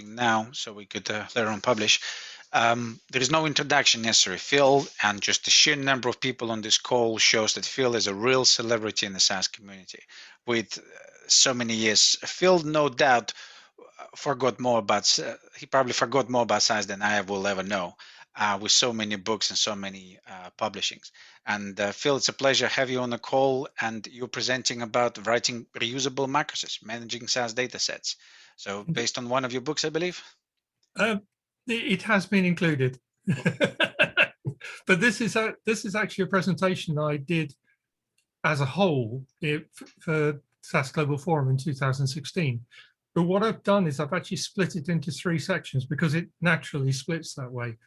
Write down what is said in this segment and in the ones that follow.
publishing now, so we could later on publish. There is no introduction necessary. Phil, and just the sheer number of people on this call shows that Phil is a real celebrity in the SAS community with so many years. Phil, no doubt, forgot more about, he probably forgot more about SAS than I will ever know, with so many books and so many publishings. And Phil, it's a pleasure to have you on the call, and you're presenting about writing reusable macros, managing SAS datasets. So based on one of your books, I believe? It has been included. But this is actually a presentation I did as a whole for SAS Global Forum in 2016. But what I've done is I've actually split it into 3 sections because it naturally splits that way.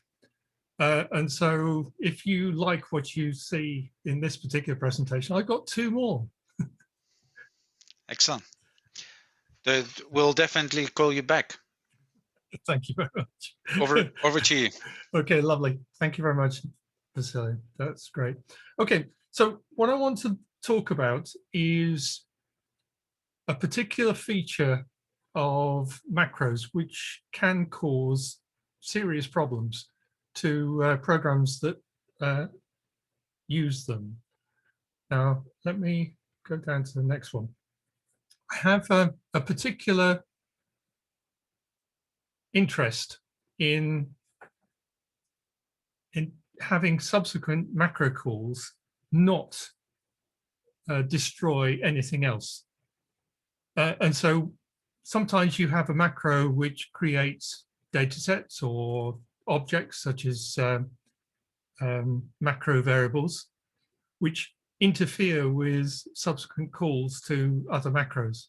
And so if you like what you see in this particular presentation, I've got 2 more. Excellent. We'll definitely call you back. Thank you very much. Over to you. Okay, lovely. Thank you very much, Vasily. That's great. Okay, so what I want to talk about is a particular feature of macros which can cause serious problems to programs that use them. Now, let me go down to the next one. I have a particular interest in having subsequent macro calls not destroy anything else. And so sometimes you have a macro which creates data sets or objects such as macro variables, which interfere with subsequent calls to other macros.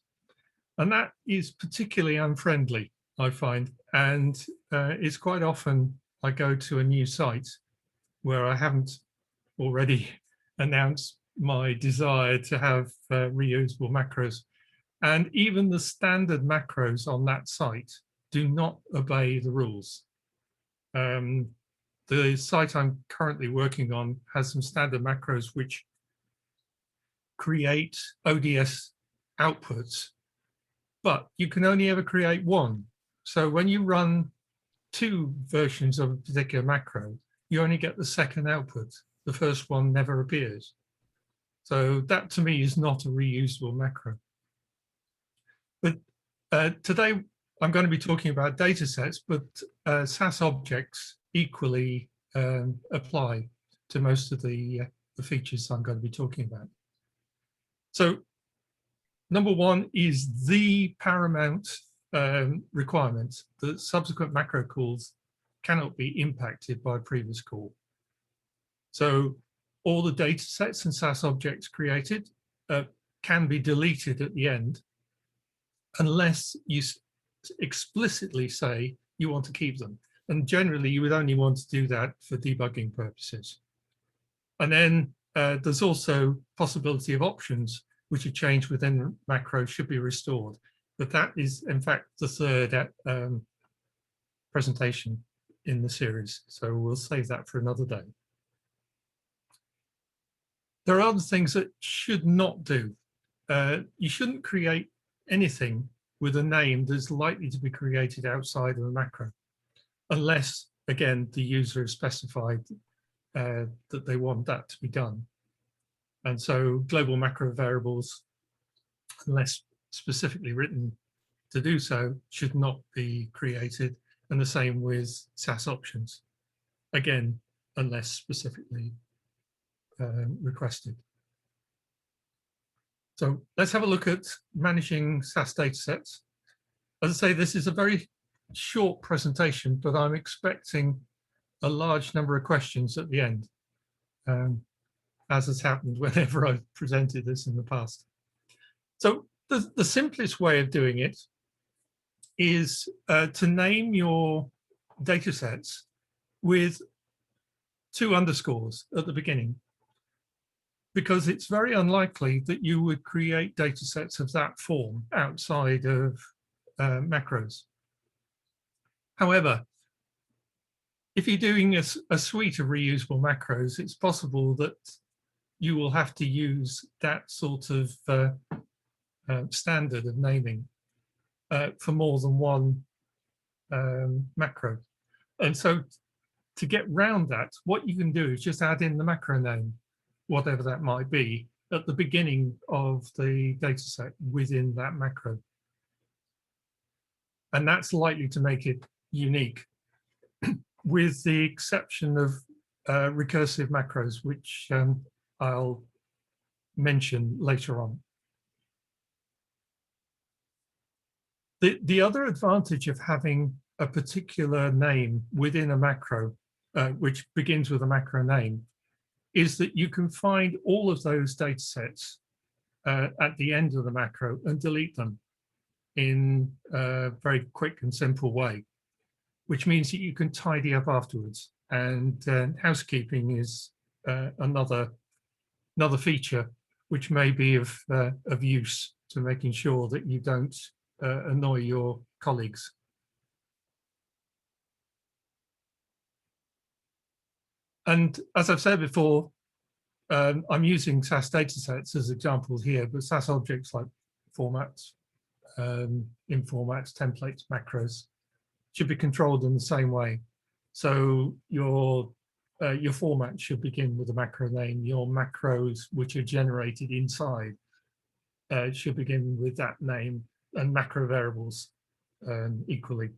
And that is particularly unfriendly, I find. And it's quite often I go to a new site where I haven't already announced my desire to have reusable macros. And even the standard macros on that site do not obey the rules. The site I'm currently working on has some standard macros which create ODS outputs, but you can only ever create 1. So when you run 2 versions of a particular macro, you only get the second output. The first one never appears. So that to me is not a reusable macro. But today I'm going to be talking about data sets, but SAS objects equally apply to most of the features I'm going to be talking about. So number 1 is the paramount requirement that subsequent macro calls cannot be impacted by a previous call. So all the data sets and SAS objects created can be deleted at the end unless you explicitly say you want to keep them. And generally you would only want to do that for debugging purposes. And then there's also possibility of options which are changed within the macro should be restored. But that is in fact the 3rd presentation in the series. So we'll save that for another day. There are other things that should not do. You shouldn't create anything with a name that's likely to be created outside of a macro, unless, again, the user has specified that they want that to be done. And so global macro variables, unless specifically written to do so, should not be created. And the same with SAS options, again, unless specifically requested. So let's have a look at managing SAS datasets. As I say, this is a very short presentation, but I'm expecting a large number of questions at the end, as has happened whenever I've presented this in the past. So the simplest way of doing it is to name your datasets with 2 underscores at the beginning, because it's very unlikely that you would create datasets of that form outside of macros. However, if you're doing a suite of reusable macros, it's possible that you will have to use that sort of standard of naming for more than one macro. And so to get round that, what you can do is just add in the macro name, whatever that might be, at the beginning of the data set within that macro. And that's likely to make it unique, with the exception of recursive macros, which I'll mention later on. The other advantage of having a particular name within a macro, which begins with a macro name, is that you can find all of those data sets at the end of the macro and delete them in a very quick and simple way, which means that you can tidy up afterwards. And housekeeping is another feature which may be of use to making sure that you don't annoy your colleagues. And as I've said before, I'm using SAS Datasets as examples here, but SAS objects like formats, in formats, templates, macros should be controlled in the same way. So your format should begin with a macro name. Your macros, which are generated inside, should begin with that name, and macro variables equally.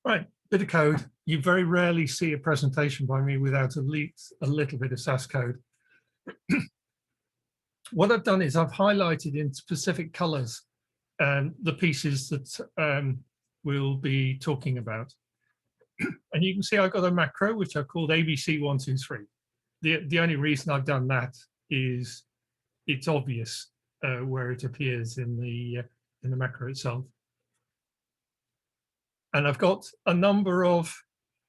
Right, bit of code. You very rarely see a presentation by me without at least a little bit of SAS code. What I've done is I've highlighted in specific colors the pieces that we'll be talking about. And you can see I've got a macro, which I've called ABC123. The only reason I've done that is it's obvious where it appears in the macro itself. And I've got a number of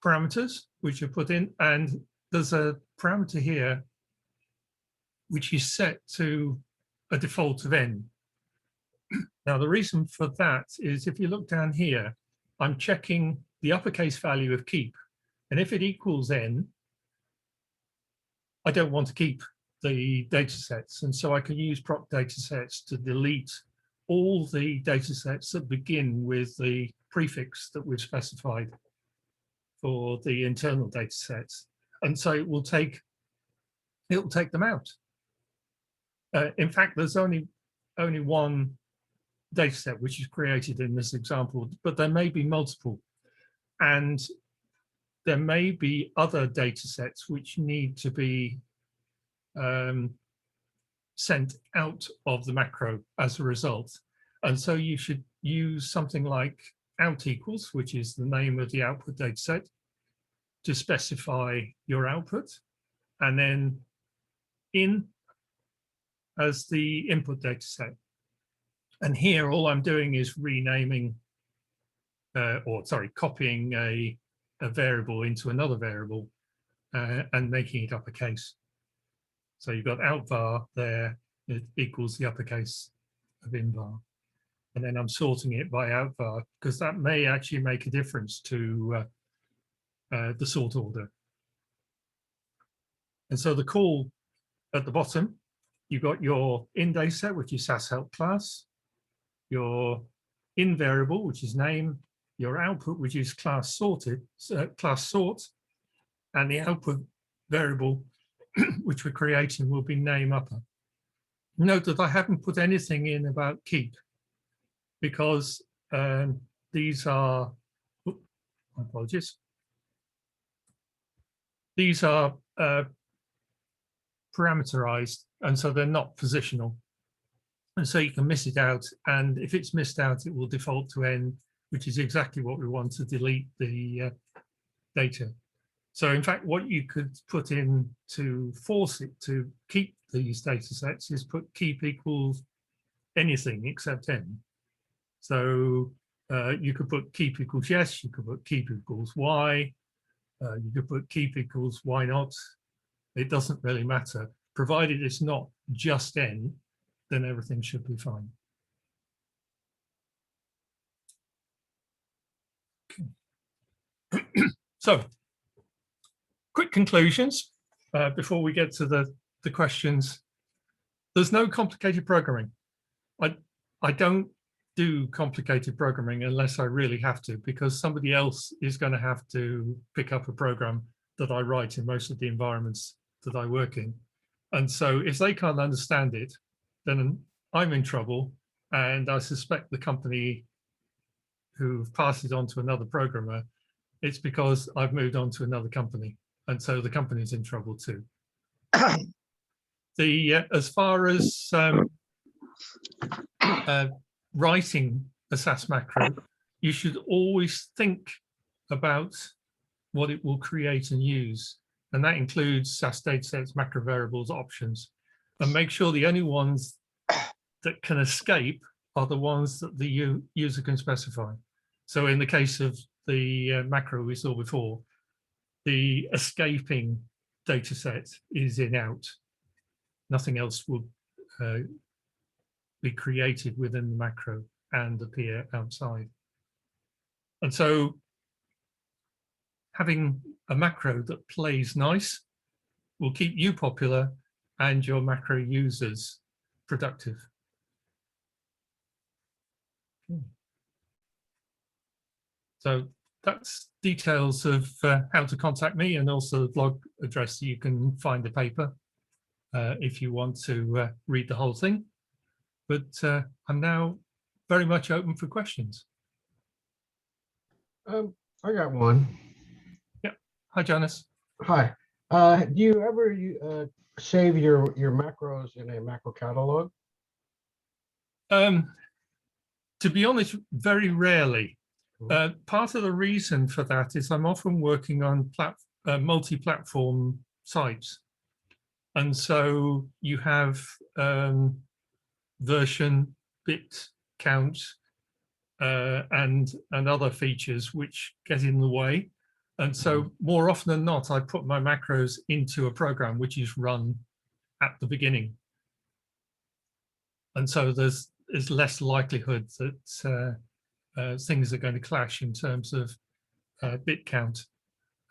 parameters which are put in, and there's a parameter here which is set to a default of n. Now, the reason for that is if you look down here, I'm checking the uppercase value of keep. And if it equals n, I don't want to keep the data sets. And so I can use proc data sets to delete all the data sets that begin with the prefix that we've specified for the internal data sets. And so it will take them out. In fact, there's only one data set which is created in this example, but there may be multiple. And there may be other data sets which need to be sent out of the macro as a result. And so you should use something like out equals, which is the name of the output data set, to specify your output, and then in as the input data set. And here, all I'm doing is renaming, copying a variable into another variable and making it uppercase. So you've got out var there, it equals the uppercase of in var. And then I'm sorting it by out var, because that may actually make a difference to the sort order. And so the call at the bottom, you've got your in data set, which is SAS help class, your in variable, which is name, your output, which is class sorted, class sort, and the output variable, which we're creating, will be name upper. Note that I haven't put anything in about keep, because these are, apologies, these are parameterized, and so they're not positional. And so you can miss it out, and if it's missed out, it will default to n, which is exactly what we want to delete the data. So in fact, what you could put in to force it to keep these data sets is put keep equals anything except n. So you could put keep equals yes, you could put keep equals y, you could put keep equals why not. It doesn't really matter, provided it's not just n, then everything should be fine. Okay. So, quick conclusions before we get to the questions. There's no complicated programming. I don't do complicated programming unless I really have to, because somebody else is going to have to pick up a program that I write in most of the environments that I work in. And so if they can't understand it, then I'm in trouble. And I suspect the company who've passed it on to another programmer, it's because I've moved on to another company. And so the company's in trouble too. As far as writing a SAS macro, you should always think about what it will create and use. And that includes SAS Datasets, macro variables, options, and make sure the only ones that can escape are the ones that the user can specify. So in the case of the macro we saw before, the escaping data set is in out. Nothing else will be created within the macro and appear outside. And so having a macro that plays nice will keep you popular and your macro users productive. So that's details of how to contact me, and also the blog address so you can find the paper if you want to read the whole thing. But I'm now very much open for questions. I got one. Yeah. Hi, Jonas. Hi. Do you ever save your macros in a macro catalog? To be honest, very rarely. Part of the reason for that is I'm often working on multi-platform sites. And so you have version, bit count, and other features which get in the way. And so more often than not, I put my macros into a program which is run at the beginning. And so there's less likelihood that things are going to clash in terms of bit count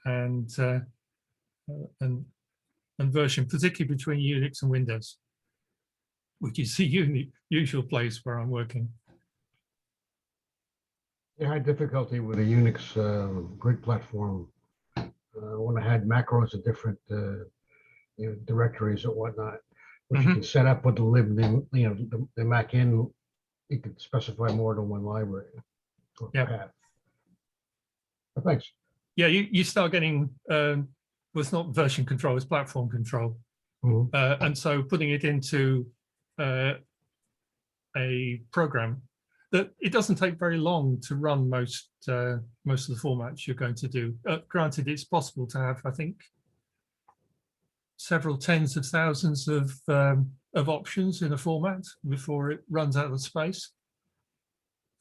and version, particularly between Unix and Windows, which is the usual place where I'm working. I had difficulty with a Unix grid platform when I had macros in different directories or whatnot, which you can set up with the lib, the Mac in. You can specify more than one library. Yeah. But thanks. Yeah, you start getting well, it's not version control, it's platform control. And so putting it into a program that it doesn't take very long to run most of the formats you're going to do. Granted, it's possible to have, I think, several tens of thousands of options in a format before it runs out of space.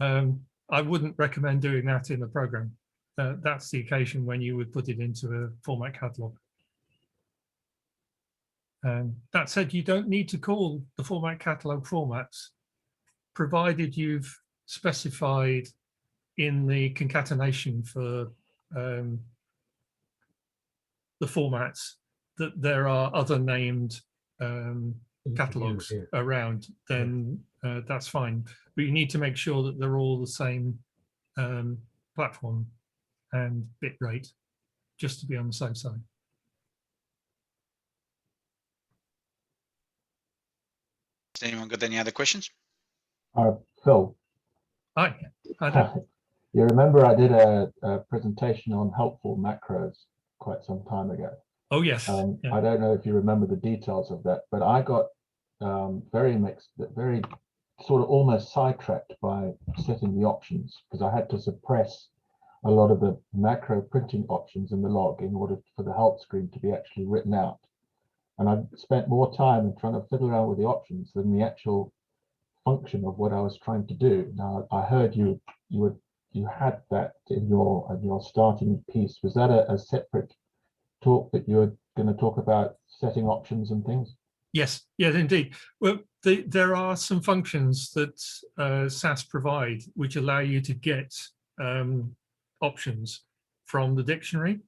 I wouldn't recommend doing that in a program. That's the occasion when you would put it into a format catalog. That said, you don't need to call the format catalog formats, provided you've specified in the concatenation for the formats that there are other named catalogs around, then that's fine. But you need to make sure that they're all the same platform and bit rate, just to be on the safe side. Has anyone got any other questions? Phil. Hi. You remember I did a presentation on helpful macros quite some time ago. Oh, yes. Yeah. I don't know if you remember the details of that, but I got very sort of almost sidetracked by setting the options, because I had to suppress a lot of the macro printing options in the log in order for the help screen to be actually written out. And I spent more time in trying to fiddle around with the options than the actual function of what I was trying to do. Now, I heard you had that in your starting piece. Was that a separate talk that you were going to talk about setting options and things? Yes, yes, indeed. Well, there are some functions that SAS provide which allow you to get options from the dictionary.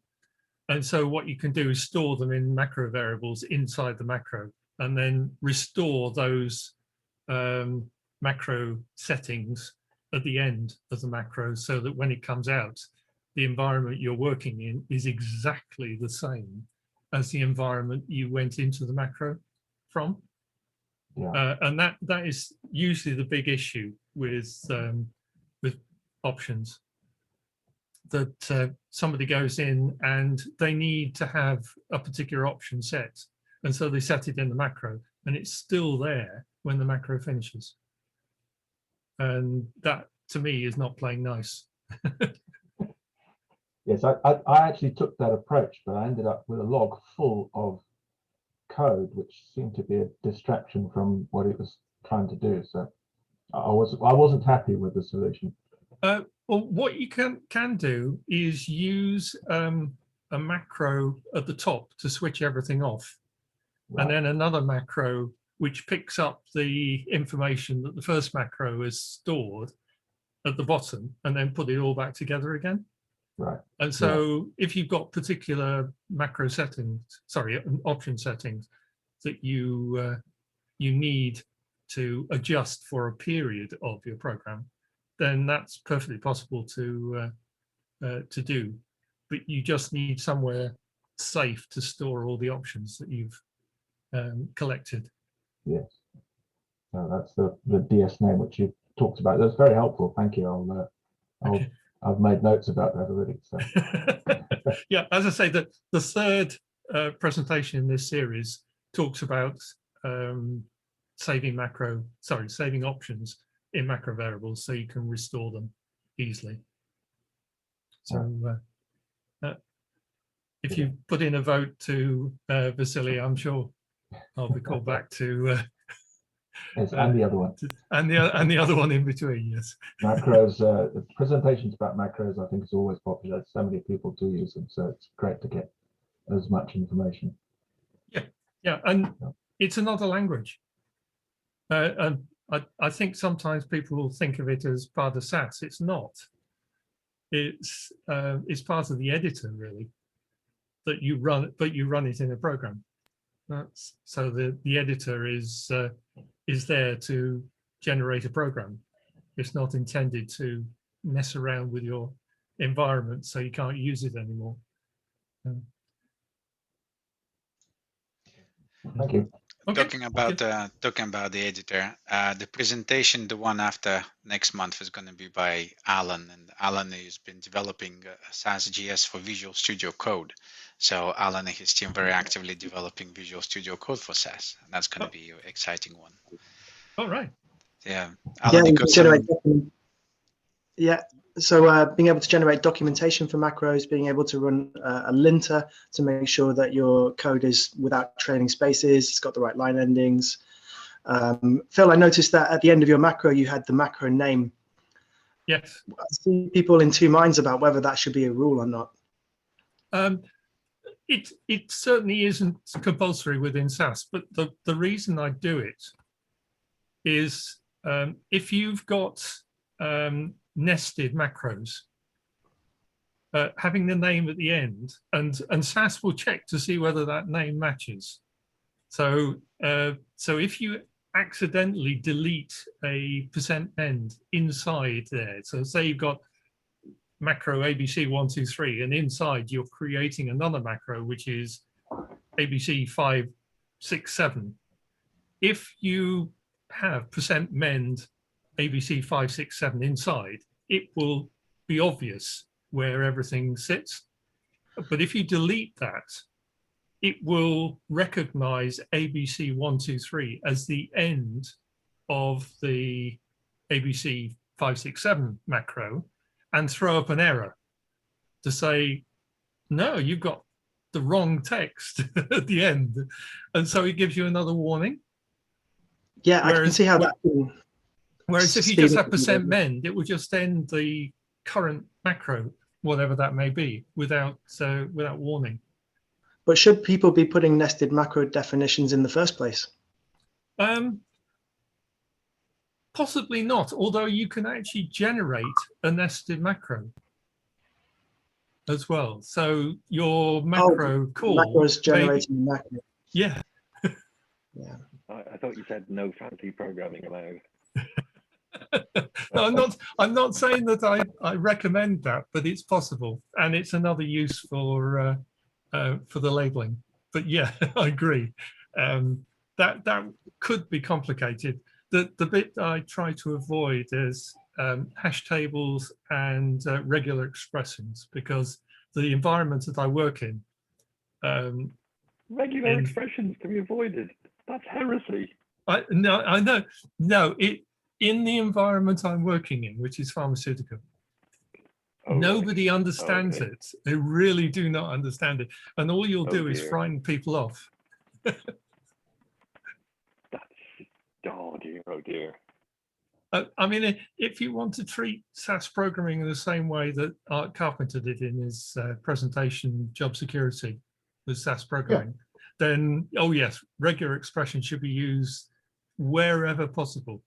And so what you can do is store them in macro variables inside the macro, and then restore those macro settings at the end of the macro, so that when it comes out, the environment you're working in is exactly the same as the environment you went into the macro from. Yeah. And that is usually the big issue with options. That somebody goes in and they need to have a particular option set, and so they set it in the macro, and it's still there when the macro finishes. And that, to me, is not playing nice. Yes, I actually took that approach, but I ended up with a log full of code, which seemed to be a distraction from what it was trying to do. So I wasn't happy with the solution. Well, what you can do is use a macro at the top to switch everything off, Right. and then another macro which picks up the information that the first macro is stored at the bottom, and then put it all back together again. Right. And so if you've got particular macro settings, sorry, option settings that you need to adjust for a period of your program, then that's perfectly possible to do. But you just need somewhere safe to store all the options that you've collected. Yes. So that's the DS name which you talked about. That's very helpful. Thank you. I've made notes about that already. So. Yeah, as I say, the third presentation in this series talks about saving options in macro variables so you can restore them easily. So if you put in a vote to Vasily, I'm sure I'll be called back to Yes, and the other one. And the other one in between, yes. Macros, the presentations about macros, I think, is always popular. So many people do use them, so it's great to get as much information. Yeah, and it's another language. And I think sometimes people will think of it as part of SAS. It's not. It's part of the editor, really, that you run, but you run it in a program. That's so the editor is there to generate a program. It's not intended to mess around with your environment so you can't use it anymore. Thank you. Okay. Talking about the editor, the presentation, the one after next month, is going to be by Alan, and Alan has been developing SAS.js for Visual Studio Code. So Alan and his team very actively developing Visual Studio Code for SAS, and that's going to be an exciting one. All right. Yeah, Alan, so being able to generate documentation for macros, being able to run a linter to make sure that your code is without trailing spaces, it's got the right line endings. Phil, I noticed that at the end of your macro, you had the macro name. Yes. I see people in two minds about whether that should be a rule or not. It certainly isn't compulsory within SAS, but the reason I do it is if you've got nested macros, having the name at the end, and SAS will check to see whether that name matches. So if you accidentally delete a %end inside there, so say you've got macro ABC123, and inside you're creating another macro which is ABC567. If you have %mend ABC567 inside, it will be obvious where everything sits. But if you delete that, it will recognize ABC123 as the end of the ABC567 macro and throw up an error to say, no, you've got the wrong text at the end. And so it gives you another warning. Yeah, I can see how that. Whereas if you just have %mend, it will just end the current macro, whatever that may be, without warning. But should people be putting nested macro definitions in the first place? Possibly not, although you can actually generate a nested macro as well. So your macro call. Macros generating macro. Yeah. Yeah. I thought you said no fancy programming allowed. No, I'm not saying that I recommend that, but it's possible, and it's another use for the labeling. But yeah, I agree. That could be complicated. The bit I try to avoid is hash tables and regular expressions, because the environment that I work in. Regular expressions to be avoided. That's heresy. I know. No, in the environment I'm working in, which is pharmaceutical, Oh, nobody understands Okay. it. They really do not understand it, and all you'll do is dear. frighten people off. That's, oh dear, oh dear. I mean, if you want to treat SAS programming in the same way that Art Carpenter did in his presentation, Job Security, with SAS programming, then, oh yes, regular expression should be used wherever possible.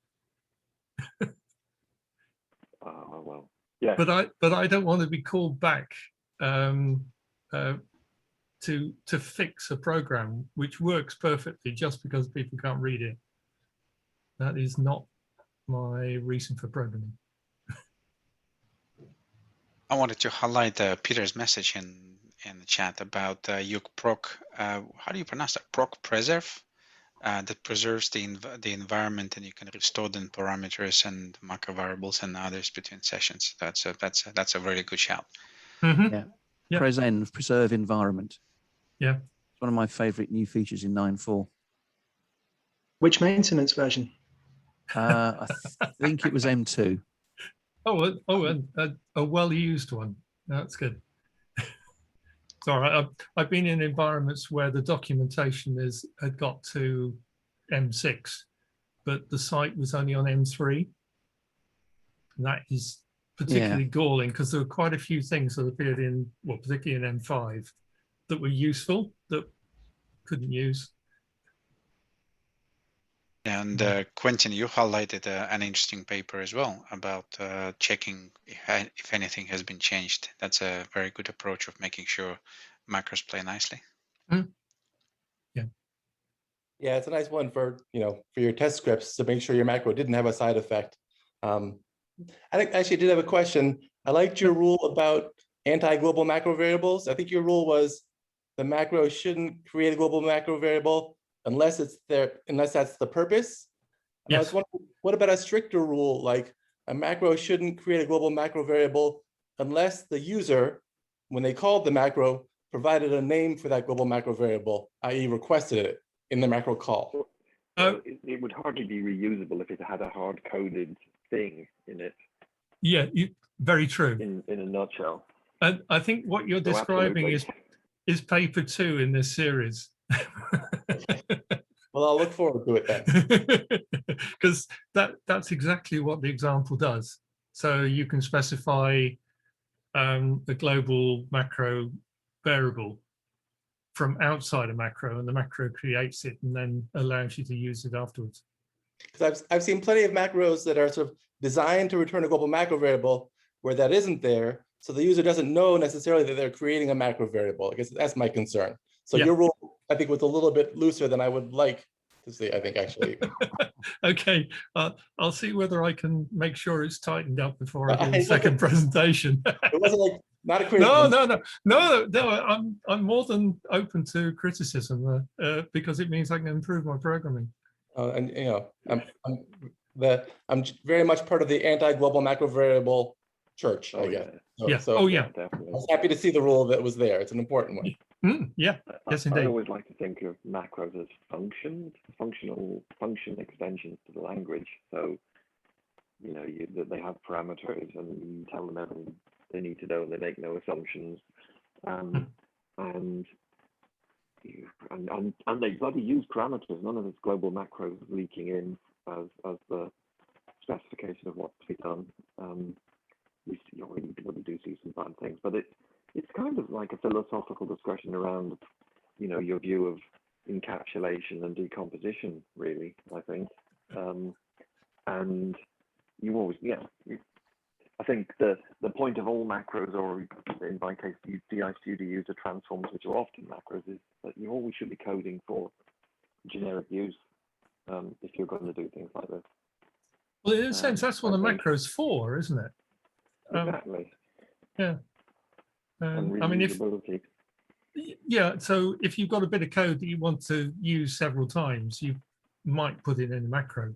Well, yeah. But I don't want to be called back to fix a program which works perfectly just because people can't read it. That is not my reason for programming. I wanted to highlight Peter's message in the chat about UKProc. How do you pronounce that? Proc preserve. That preserves the environment, and you can restore the parameters and macro variables and others between sessions. That's a very good shout. Mm-hmm. Yeah. Preserve environment. Yeah. It's one of my favorite new features in 9.4. Which maintenance version? I think it was M2. A well-used one. That's good. Sorry, I've been in environments where the documentation had got to M6, but the site was only on M3. And that is particularly galling, because there were quite a few things that appeared in, well, particularly in M5, that were useful that couldn't use. And Quentin, you highlighted an interesting paper as well about checking if anything has been changed. That's a very good approach of making sure macros play nicely. Mm. Yeah, it's a nice one for your test scripts to make sure your macro didn't have a side effect. I think actually I did have a question. I liked your rule about anti-global macro variables. I think your rule was the macro shouldn't create a global macro variable unless that's the purpose. And I was wondering, what about a stricter rule, like a macro shouldn't create a global macro variable unless the user, when they called the macro, provided a name for that global macro variable, i.e. requested it in the macro call? It would hardly be reusable if it had a hard-coded thing in it. Yeah, very true. In a nutshell. And I think what you're describing is paper 2 in this series. Well, I'll look forward to it then. Because that's exactly what the example does. So you can specify the global macro variable from outside a macro, and the macro creates it and then allows you to use it afterwards. Because I've seen plenty of macros that are sort of designed to return a global macro variable where that isn't there, so the user doesn't know necessarily that they're creating a macro variable. I guess that's my concern. So your rule, I think, was a little bit looser than I would like to see, I think, actually. Okay, I'll see whether I can make sure it's tightened up before I do the second presentation. It wasn't like, not a criticism. No, I'm more than open to criticism because it means I can improve my programming. And I'm very much part of the anti-global macro variable church, I guess. Definitely. I was happy to see the rule that was there. It's an important one. Yes, indeed. I always like to think of macros as function extensions to the language. So, they have parameters and you tell them everything they need to know, and they make no assumptions. And they bloody use parameters. None of this global macros leaking in as the specification of what's to be done. We do see some bad things, but it's kind of like a philosophical discussion around, your view of encapsulation and decomposition, really, I think. And you always, I think the point of all macros, or in my case, DI Studio user transforms, which are often macros, is that you always should be coding for generic use if you're going to do things like this. Well, in a sense, that's what I a think- macro's for, isn't it? Exactly. Yeah. And I mean, if reusability. yeah, so if you've got a bit of code that you want to use several times, you might put it in a macro.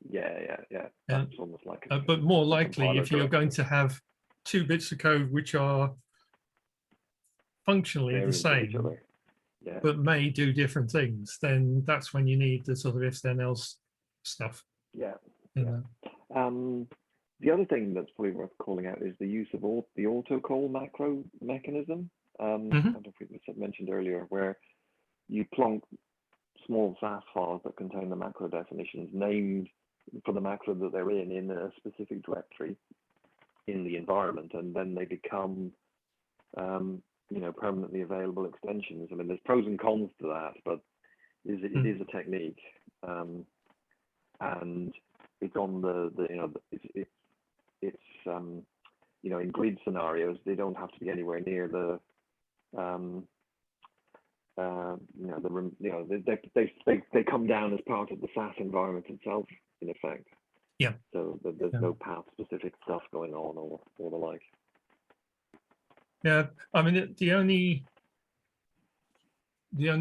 Yeah. And- That's almost like But more likely, compiler if you're going directly. to have 2 bits of code which are functionally the Variant of each same, other. Yeah. but may do different things, then that's when you need the sort of if then else stuff. Yeah. You know? The other thing that's probably worth calling out is the use of the autocall macro mechanism. I don't know if it was mentioned earlier, where you plonk small SAS files that contain the macro definitions named for the macro that they're in a specific directory in the environment, and then they become permanently available extensions. I mean, there's pros and cons to that, but it is a technique, and it's on it's in grid scenarios, they don't have to be anywhere near the they come down as part of the SAS environment itself, in effect. Yeah. So there's no path specific stuff going on or the like. Yeah, I mean, the only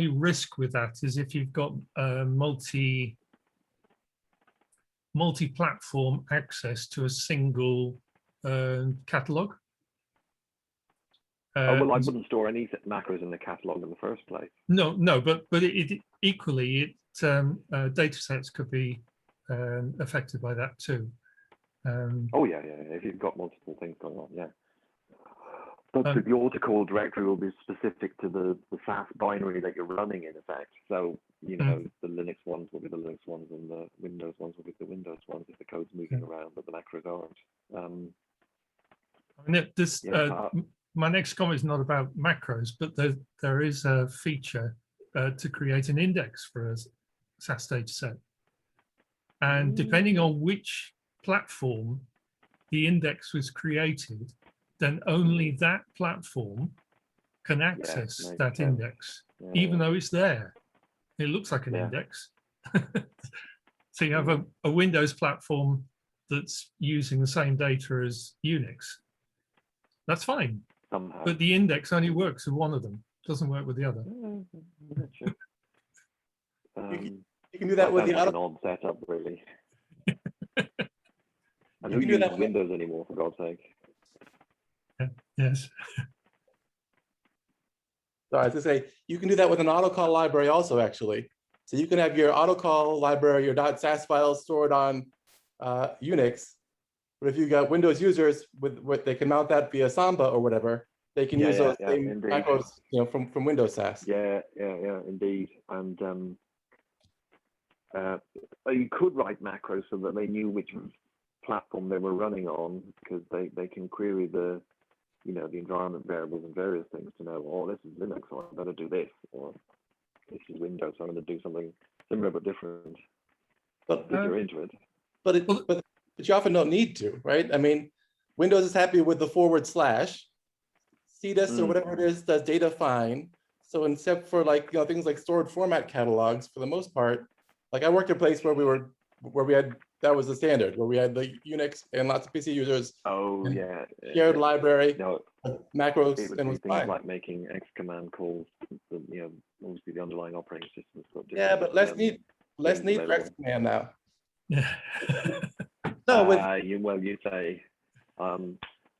risk with that is if you've got multi-platform access to a single catalog. Well, I wouldn't store any macros in the catalog in the first place. No, but it equally, datasets could be affected by that too. Oh yeah, if you've got multiple things going on, yeah. But the autocall directory will be specific to the SAS binary that you're running, in effect. So, the Linux ones will be the Linux ones, and the Windows ones will be the Windows ones if the code's moving around, but the macros aren't. I mean, my next comment is not about macros, but there is a feature to create an index for a SAS dataset. And depending on which platform the index was created, then only that platform can access that index, even though it's there. It looks like an index. So you have a Windows platform that's using the same data as Unix. That's fine. Somehow. But the index only works with one of them. Doesn't work with the other. Sure. You can do that with the like an odd setup, really. And who uses Windows anymore, for God's sake? Yes. So I was to say, you can do that with an autocall library also, actually. So you can have your autocall library, your .sas files stored on Unix. But if you got Windows users with what they can mount that via Samba or whatever, they can use those same macros, from Windows SAS. Yeah, indeed. And you could write macros so that they knew which platform they were running on, because they can query the the environment variables and various things to know, oh, this is Linux, so I better do this, or this is Windows, so I'm going to do something similar but different. But if you're into it. But you often don't need to, right? I mean, Windows is happy with the / CDIS or whatever it is does data fine. So except for things like stored format catalogs, for the most part, like I worked at a place where we had that was the standard, where we had the Unix and lots of PC users. Oh yeah. Shared library, macros, it would and be was things fine. like making X command calls. Obviously the underlying operating systems. Yeah, but less need for X command now. Yeah. No, you say.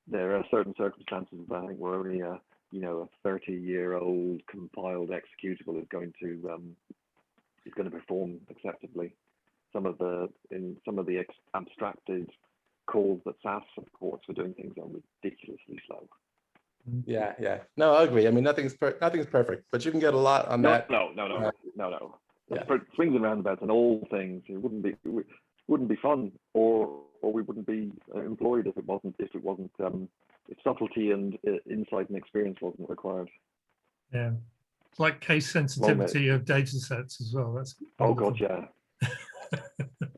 There are certain circumstances that I think where only a 30-year-old compiled executable is going to perform acceptably. Some of the abstracted calls that SAS supports for doing things are ridiculously slow. Yeah. No, I agree. I mean, nothing's perfect, but you can get a lot on that. No. Yeah. Swings and roundabouts and all things. It wouldn't be fun, or we wouldn't be employed if subtlety and insight and experience wasn't required. Yeah, it's like case sensitivity of data sets as well. That's God, yeah.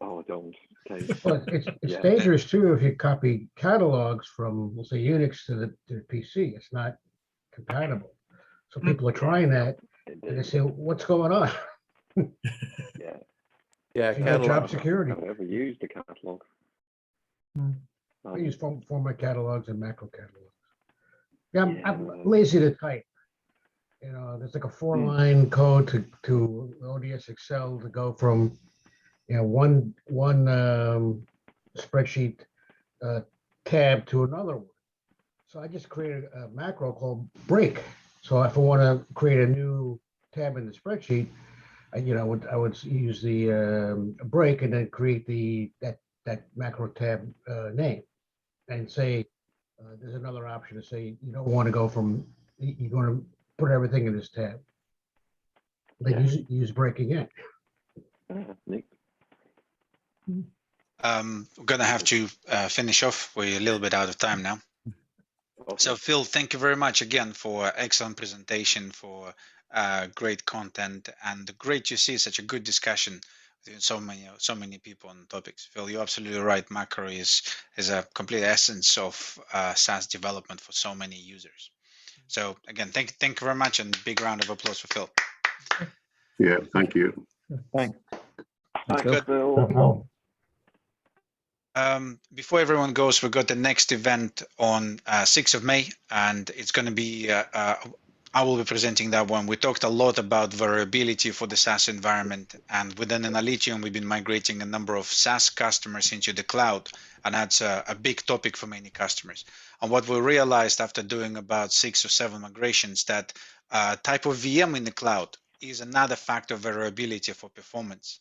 Oh, don't. Okay. Well, it's dangerous too if you copy catalogs from, we'll say, Unix to the PC. It's not compatible. So people are trying that, and they say, "What's going on?" Yeah. Yeah, You got job security. I've ever used a catalog. I use format catalogs and macro catalogs. Yeah, I'm lazy to type. You know, there's like a 4-line code to ODS Excel to go from, you know, one spreadsheet tab to another one. So I just created a macro called break. So if I want to create a new tab in the spreadsheet, I would use the break and then create that macro tab name, and say there's another option to say you don't want to go from, you want to put everything in this tab. Then use break again. Neat. We're going to have to finish off. We're a little bit out of time now. Okay. So Phil, thank you very much again for excellent presentation, for great content, and great to see such a good discussion with so many people on topics. Phil, you're absolutely right. Macro is a complete essence of SAS development for so many users. So again, thank you very much, and big round of applause for Phil. Yeah, thank you. Thanks. Thanks, Good. Phil. Before everyone goes, we've got the next event on 6th of May, and it's going to be, I will be presenting that one. We talked a lot about variability for the SAS environment, and within Analytium, we've been migrating a number of SAS customers into the cloud, and that's a big topic for many customers. And what we realized after doing about 6 or 7 migrations, that type of VM in the cloud is another factor of variability for performance.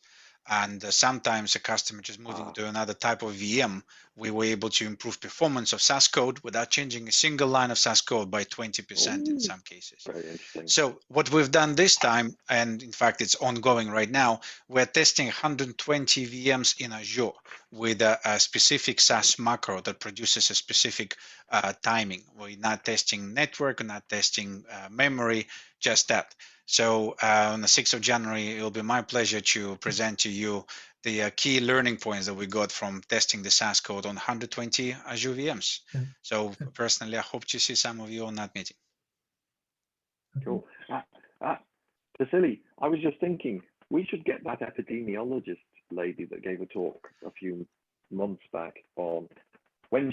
And sometimes a customer just moving to another type of VM, we were able to improve performance of SAS code without changing a single line of SAS code by 20% in some cases. Very interesting. So what we've done this time, and in fact it's ongoing right now, we're testing 120 VMs in Azure with a specific SAS macro that produces a specific timing. We're not testing network, we're not testing memory, just that. So on the 6th of January, it will be my pleasure to present to you the key learning points that we got from testing the SAS code on 120 Azure VMs. So personally, I hope to see some of you on that meeting. Cool. Vasily, I was just thinking, we should get that epidemiologist lady that gave a talk a few months back on when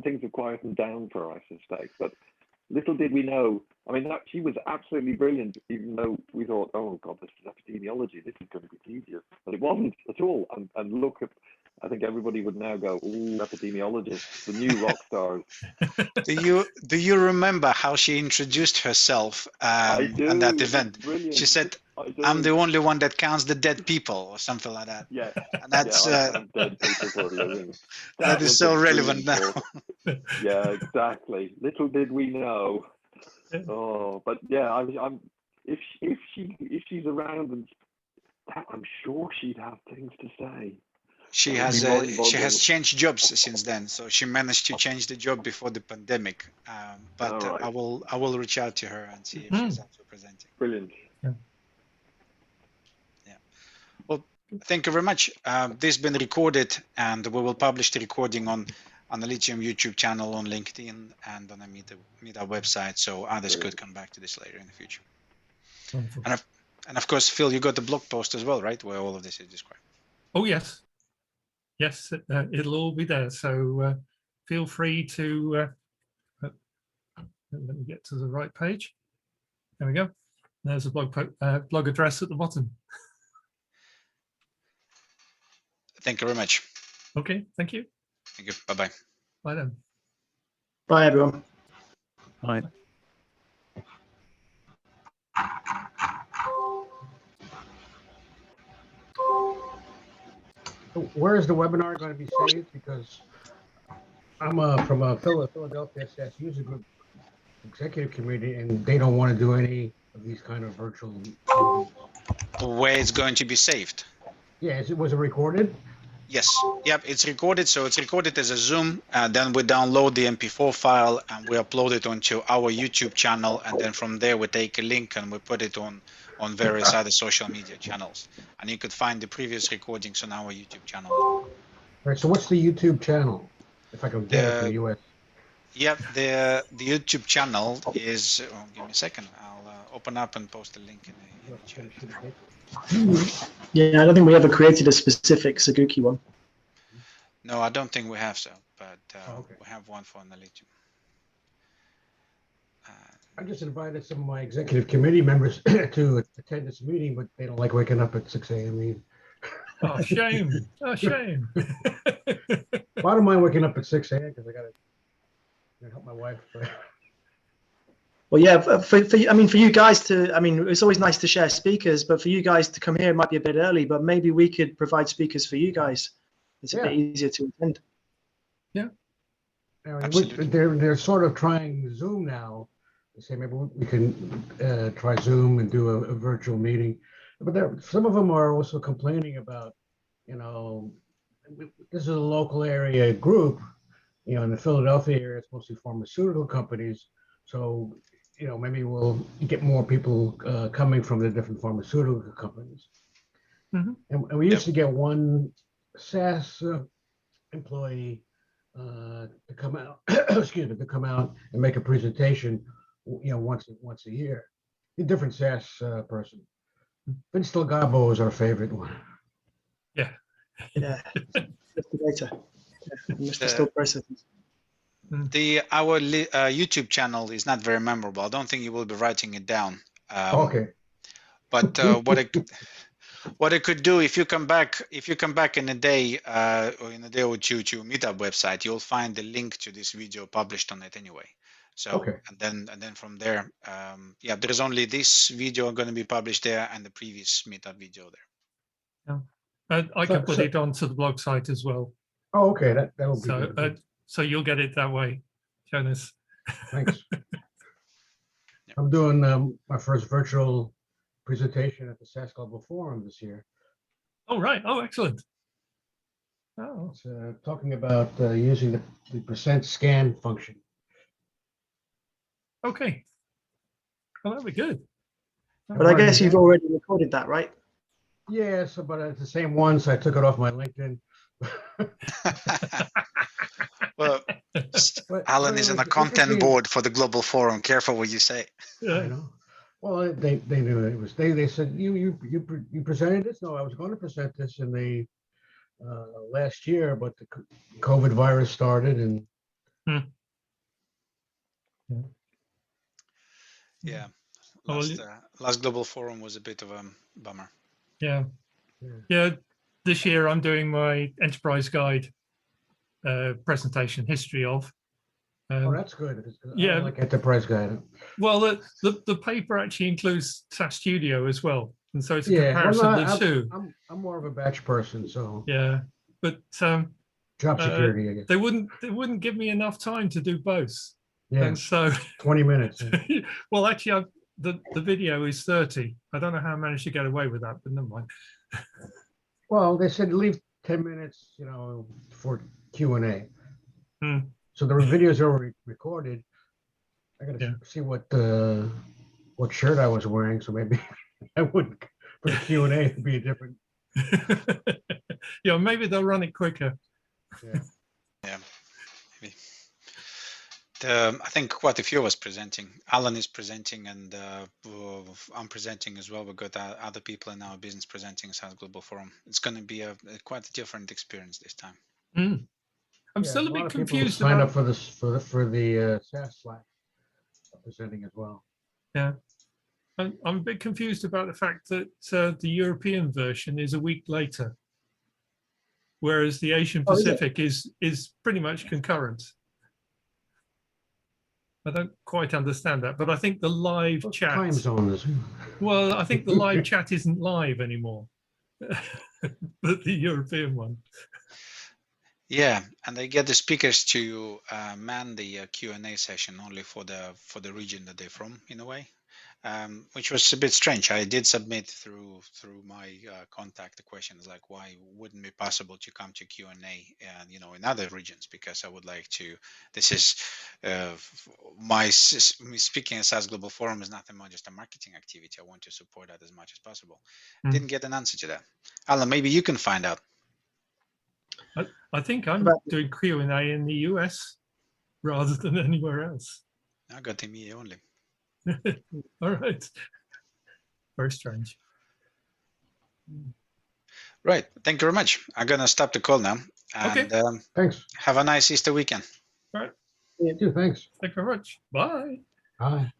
things have quietened down for her, I suspect. But little did we know, I mean, she was absolutely brilliant, even though we thought, oh God, this is epidemiology, this is going to be tedious. But it wasn't at all. And look at, I think everybody would now go, ooh, epidemiologists, the new rock stars. Do you remember how she introduced herself at that event? Brilliant. She said, I'm the only one that counts the dead people, or something like that. Yeah, and that's dead people for a living. That is so relevant now. Yeah, exactly. Little did we know. Oh, but yeah, I'm if she's around, and I'm sure she'd have things to say. She has changed jobs since then, so she managed to change the job before the pandemic. But right. I will reach out to her and see if she's also presenting. Brilliant. Yeah. Well, thank you very much. This has been recorded, and we will publish the recording on the Analytium YouTube channel, on LinkedIn, and on a Meetup website, so others could come back to this later in the future. And of course, Phil, you got the blog post as well, right, where all of this is described? Oh yes. Yes, it'll all be there. So feel free to, let me get to the right page. There we go. There's a blog address at the bottom. Thank you very much. Okay, thank you. Thank you. Bye-bye. Bye then. Bye, everyone. Bye. Where is the webinar going to be saved? Because I'm from a Philadelphia SAS user group executive committee, and they don't want to do any of these kind of virtual meetings. Where it's going to be saved? Yeah, was it recorded? Yes. Yep, it's recorded. So it's recorded as a Zoom. Then we download the MP4 file and we upload it onto our YouTube channel. And then from there, we take a link and we put it on various other social media channels. And you could find the previous recordings on our YouTube channel. All right. So what's the YouTube channel, if I can get it from the US? Yep, the YouTube channel is, give me a second. I'll open up and post a link in the chat. Yeah, I don't think we ever created a specific SUGUKI one. No, I don't think we have so, but okay. we have one for Analytium. I just invited some of my executive committee members to attend this meeting, but they don't like waking up at 6 a.m. either. Oh, shame. Oh, shame. Well, I don't mind waking up at 6 a.m. because I got to help my wife. Well, yeah, I mean, for you guys to, I mean, it's always nice to share speakers, but for you guys to come here, it might be a bit early, but maybe we could provide speakers for you guys. It's a bit easier to attend. Yeah. Absolutely. They're sort of trying Zoom now. They say maybe we can try Zoom and do a virtual meeting. But some of them are also complaining about, you know, this is a local area group, you know, in the Philadelphia area, it's mostly pharmaceutical companies. So, you know, maybe we'll get more people coming from the different pharmaceutical companies. Mhm. And we used to get one SAS employee to come out, excuse me, to come out and make a presentation, you know, once a year. A different SAS person. Vince Delgado is our favorite one. Yeah. Yeah. Mr. Data. Yeah. Mr. Still processing. Our YouTube channel is not very memorable. I don't think you will be writing it down. Okay. But what I could do, if you come back in a day or in a day or two to Meetup website, you'll find the link to this video published on it anyway. So Okay. and then from there, yeah, there's only this video going to be published there and the previous Meetup video there. Yeah. I can put it onto the blog site as well. Oh, okay. That'll be So good. so you'll get it that way, Jonas. Thanks. I'm doing my first virtual presentation at the SAS Global Forum this year. Oh, right. Oh, excellent. Oh, It's talking about using the percent scan function. okay. Well, that'll be good. But I guess you've already recorded that, right? Yes, but it's the same one, so I took it off my LinkedIn. Well, Alan is on a content board for the Global Forum. Careful what you say. I know. Well, they knew it was. They said you presented this. No, I was going to present this in the last year, but the COVID virus started and. Yeah, last Global Forum was a bit of a bummer. Yeah. This year I'm doing my enterprise guide presentation, history of. Oh, that's good. Yeah, I like enterprise guide. Well, the paper actually includes SAS Studio as well, and so it's a comparison of the two. I'm more of a batch person, so yeah, but job security. I guess. They wouldn't give me enough time to do both. Yeah, and so 20 minutes. Well, actually, the video is 30. I don't know how I managed to get away with that, but never mind. Well, they said leave 10 minutes, you know, for Q&A. So the videos are already recorded. I got to see what shirt I was wearing, so maybe I wouldn't for the Q&A it'd be a different. Yeah, maybe they'll run it quicker. Yeah, maybe. I think quite a few of us presenting. Alan is presenting, and I'm presenting as well. We've got other people in our business presenting SAS Global Forum. It's going to be quite a different experience this time. I'm still a bit confused. Sign up for this for the SAS Slack presenting as well. Yeah, I'm a bit confused about the fact that the European version is a week later, whereas the Asian Pacific is pretty much concurrent. I don't quite understand that, but I think the live chat. Time zones. Well, I think the live chat isn't live anymore, but the European one. Yeah, and they get the speakers to man the Q&A session only for the region that they're from, in a way, which was a bit strange. I did submit through my contact the questions like, why wouldn't it be possible to come to Q&A, you know, in other regions? Because I would like to. This is me speaking at SAS Global Forum is nothing more just a marketing activity. I want to support that as much as possible. Didn't get an answer to that. Alan, maybe you can find out. I think I'm doing Q&A in the US rather than anywhere else. I got EMEA only. All right. Very strange. Right. Thank you very much. I'm going to stop the call now. And Thanks. have a nice Easter weekend. You too. Thanks. Thank you very much. Bye. Bye.